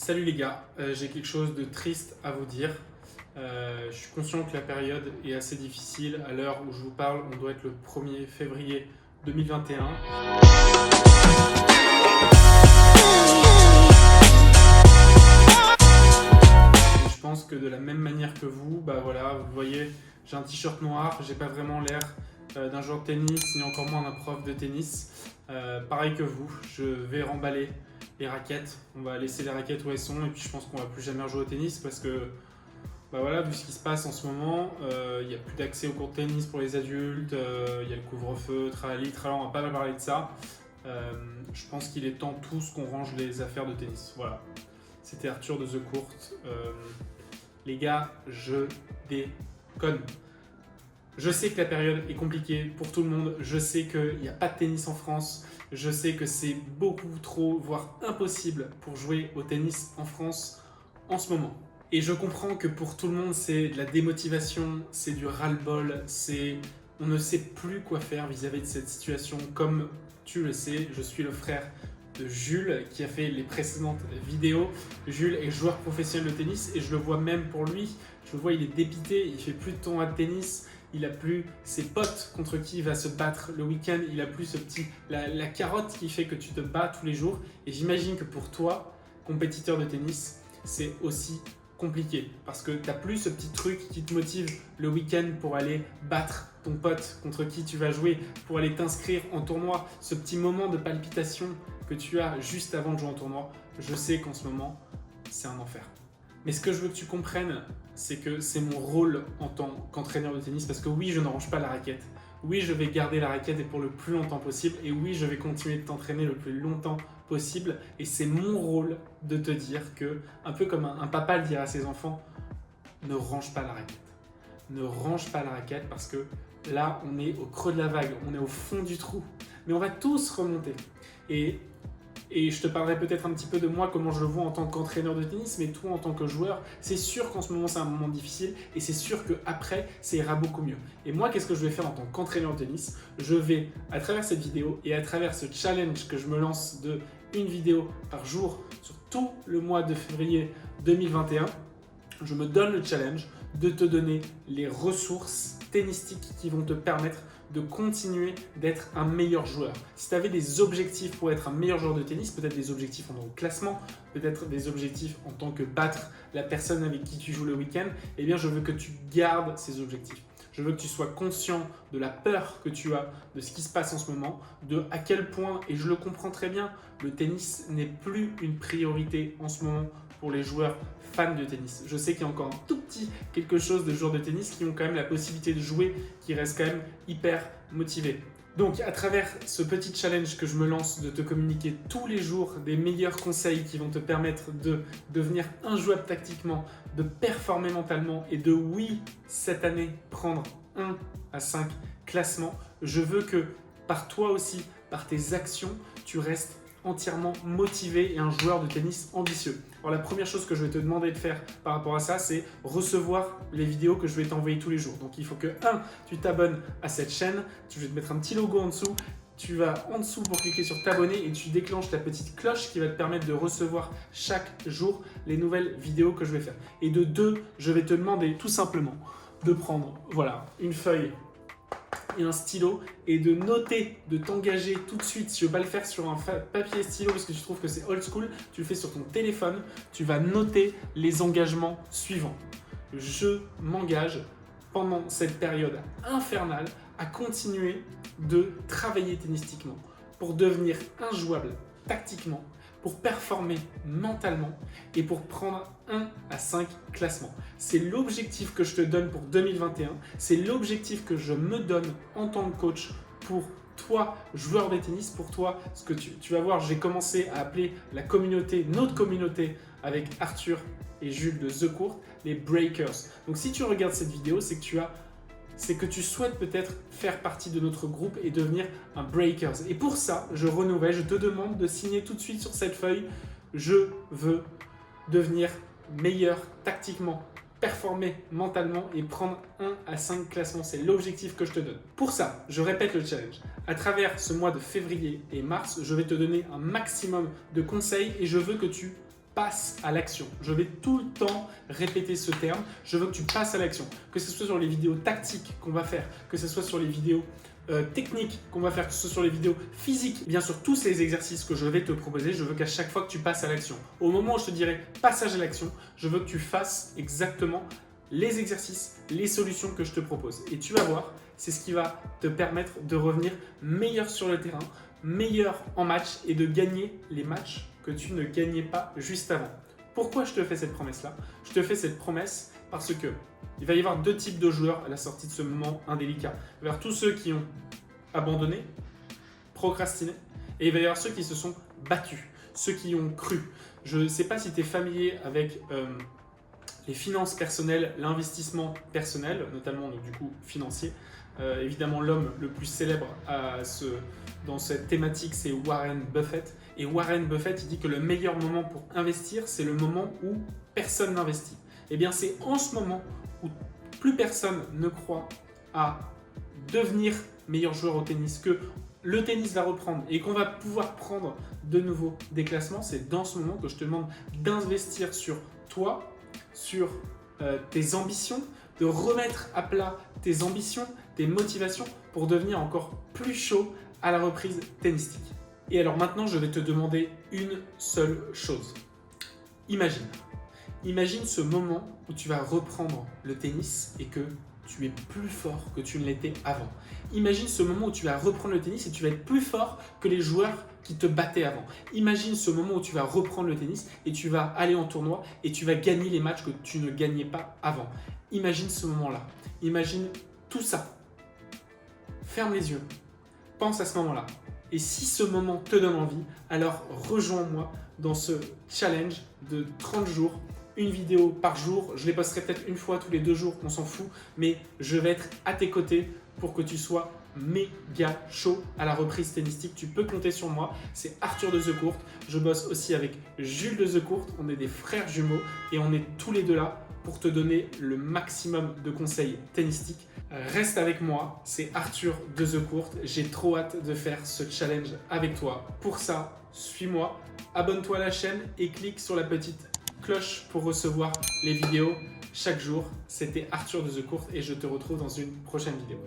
Salut les gars, j'ai quelque chose de triste à vous dire. Je suis conscient que la période est assez difficile. À l'heure où je vous parle, on doit être le 1er février 2021. Et je pense que de la même manière que vous, bah voilà, vous voyez, j'ai un t-shirt noir, j'ai pas vraiment l'air d'un joueur de tennis, ni encore moins d'un prof de tennis. Pareil que vous, je vais remballer les raquettes. On va laisser les raquettes où elles sont et puis je pense qu'on va plus jamais rejouer au tennis parce que bah voilà, vu ce qui se passe en ce moment, il n'y a plus d'accès aux cours de tennis pour les adultes, il y a le couvre-feu, tralali, tralala, on va pas mal parler de ça. Je pense qu'il est temps tous qu'on range les affaires de tennis. Voilà. C'était Arthur de The Court. Les gars, je déconne. Je sais que la période est compliquée pour tout le monde. Je sais qu'il n'y a pas de tennis en France. Je sais que c'est beaucoup trop, voire impossible pour jouer au tennis en France en ce moment. Et je comprends que pour tout le monde, c'est de la démotivation, c'est du ras-le-bol, on ne sait plus quoi faire vis-à-vis de cette situation. Comme tu le sais, je suis le frère de Jules qui a fait les précédentes vidéos. Jules est joueur professionnel de tennis et je le vois même pour lui. Je le vois, il est dépité, il fait plus de tournois de tennis. Il a plus ses potes contre qui il va se battre le week-end. Il a plus la carotte qui fait que tu te bats tous les jours. Et j'imagine que pour toi, compétiteur de tennis, c'est aussi compliqué parce que tu n'as plus ce petit truc qui te motive le week-end pour aller battre ton pote contre qui tu vas jouer, pour aller t'inscrire en tournoi, ce petit moment de palpitation que tu as juste avant de jouer en tournoi. Je sais qu'en ce moment, c'est un enfer. Mais ce que je veux que tu comprennes, c'est que c'est mon rôle en tant qu'entraîneur de tennis parce que oui, je ne range pas la raquette. Oui, je vais garder la raquette et pour le plus longtemps possible. Et oui, je vais continuer de t'entraîner le plus longtemps possible. Et c'est mon rôle de te dire que, un peu comme un papa le dirait à ses enfants, ne range pas la raquette. Ne range pas la raquette parce que là, on est au creux de la vague, on est au fond du trou. Mais on va tous remonter. Et je te parlerai peut-être un petit peu de moi, comment je le vois en tant qu'entraîneur de tennis, mais toi en tant que joueur, c'est sûr qu'en ce moment c'est un moment difficile et c'est sûr qu'après ça ira beaucoup mieux. Et moi, qu'est-ce que je vais faire en tant qu'entraîneur de tennis? Je vais, à travers cette vidéo et à travers ce challenge que je me lance de une vidéo par jour sur tout le mois de février 2021, je me donne le challenge de te donner les ressources tennistiques qui vont te permettre de continuer d'être un meilleur joueur. Si tu avais des objectifs pour être un meilleur joueur de tennis, peut-être des objectifs en tant que classement, peut-être des objectifs en tant que battre la personne avec qui tu joues le week-end, eh bien je veux que tu gardes ces objectifs. Je veux que tu sois conscient de la peur que tu as, de ce qui se passe en ce moment, de à quel point, et je le comprends très bien, le tennis n'est plus une priorité en ce moment pour les joueurs fans de tennis. Je sais qu'il y a encore un tout petit quelque chose de joueurs de tennis qui ont quand même la possibilité de jouer, qui restent quand même hyper motivés. Donc à travers ce petit challenge que je me lance de te communiquer tous les jours des meilleurs conseils qui vont te permettre de devenir injouable tactiquement, de performer mentalement et de oui, cette année, prendre 1 à 5 classements, je veux que par toi aussi, par tes actions, tu restes entièrement motivé et un joueur de tennis ambitieux. Alors la première chose que je vais te demander de faire par rapport à ça, c'est recevoir les vidéos que je vais t'envoyer tous les jours. Donc il faut que tu t'abonnes à cette chaîne, je vais te mettre un petit logo en dessous, tu vas en dessous pour cliquer sur t'abonner et tu déclenches la petite cloche qui va te permettre de recevoir chaque jour les nouvelles vidéos que je vais faire. Et de 2, je vais te demander tout simplement de prendre une feuille et un stylo et de noter, de t'engager tout de suite. Si tu ne veux pas le faire sur un papier stylo parce que tu trouves que c'est old school, tu le fais sur ton téléphone, tu vas noter les engagements suivants. Je m'engage pendant cette période infernale à continuer de travailler tennistiquement pour devenir injouable tactiquement, pour performer mentalement et pour prendre 1 à 5 classements. C'est l'objectif que je te donne pour 2021, c'est l'objectif que je me donne en tant que coach pour toi, joueur de tennis, pour toi, ce que tu vas voir, j'ai commencé à appeler la communauté, notre communauté avec Arthur et Jules de The Court, les Breakers. Donc si tu regardes cette vidéo, c'est que tu souhaites peut-être faire partie de notre groupe et devenir un Breakers. Et pour ça, je te demande de signer tout de suite sur cette feuille. Je veux devenir meilleur tactiquement, performer mentalement et prendre 1 à 5 classements. C'est l'objectif que je te donne. Pour ça, je répète le challenge. À travers ce mois de février et mars, je vais te donner un maximum de conseils et je veux que tu passe à l'action. Je vais tout le temps répéter ce terme. Je veux que tu passes à l'action. Que ce soit sur les vidéos tactiques qu'on va faire, que ce soit sur les vidéos techniques qu'on va faire, que ce soit sur les vidéos physiques, bien sûr tous ces exercices que je vais te proposer, je veux qu'à chaque fois que tu passes à l'action. Au moment où je te dirai passage à l'action, je veux que tu fasses exactement les exercices, les solutions que je te propose. Et tu vas voir, c'est ce qui va te permettre de revenir meilleur sur le terrain, meilleur en match et de gagner les matchs que tu ne gagnais pas juste avant. Pourquoi je te fais cette promesse-là? Je te fais cette promesse parce que il va y avoir deux types de joueurs à la sortie de ce moment indélicat. Il va y avoir tous ceux qui ont abandonné, procrastiné, et il va y avoir ceux qui se sont battus, ceux qui ont cru. Je ne sais pas si tu es familier avec les finances personnelles, l'investissement personnel, notamment donc, du coup financier. Évidemment, l'homme le plus célèbre dans cette thématique, c'est Warren Buffett. Et Warren Buffett, il dit que le meilleur moment pour investir, c'est le moment où personne n'investit. Eh bien, c'est en ce moment où plus personne ne croit à devenir meilleur joueur au tennis, que le tennis va reprendre et qu'on va pouvoir prendre de nouveau des classements. C'est dans ce moment que je te demande d'investir sur toi, sur tes ambitions, de remettre à plat tes ambitions, tes motivations pour devenir encore plus chaud à la reprise tennistique. Et alors maintenant, je vais te demander une seule chose. Imagine ce moment où tu vas reprendre le tennis et que tu es plus fort que tu ne l'étais avant. Imagine ce moment où tu vas reprendre le tennis et tu vas être plus fort que les joueurs qui te battaient avant. Imagine ce moment où tu vas reprendre le tennis et tu vas aller en tournoi et tu vas gagner les matchs que tu ne gagnais pas avant. Imagine ce moment-là. Imagine tout ça. Ferme les yeux. Pense à ce moment-là. Et si ce moment te donne envie, alors rejoins-moi dans ce challenge de 30 jours, une vidéo par jour. Je les posterai peut-être une fois tous les 2 jours, on s'en fout, mais je vais être à tes côtés pour que tu sois méga chaud à la reprise tennistique. Tu peux compter sur moi, c'est Arthur de The Court. Je bosse aussi avec Jules de The Court, on est des frères jumeaux et on est tous les deux là pour te donner le maximum de conseils tennistiques. Reste avec moi, c'est Arthur de The Court. J'ai trop hâte de faire ce challenge avec toi. Pour ça, suis-moi, abonne-toi à la chaîne et clique sur la petite cloche pour recevoir les vidéos chaque jour. C'était Arthur de The Court et je te retrouve dans une prochaine vidéo.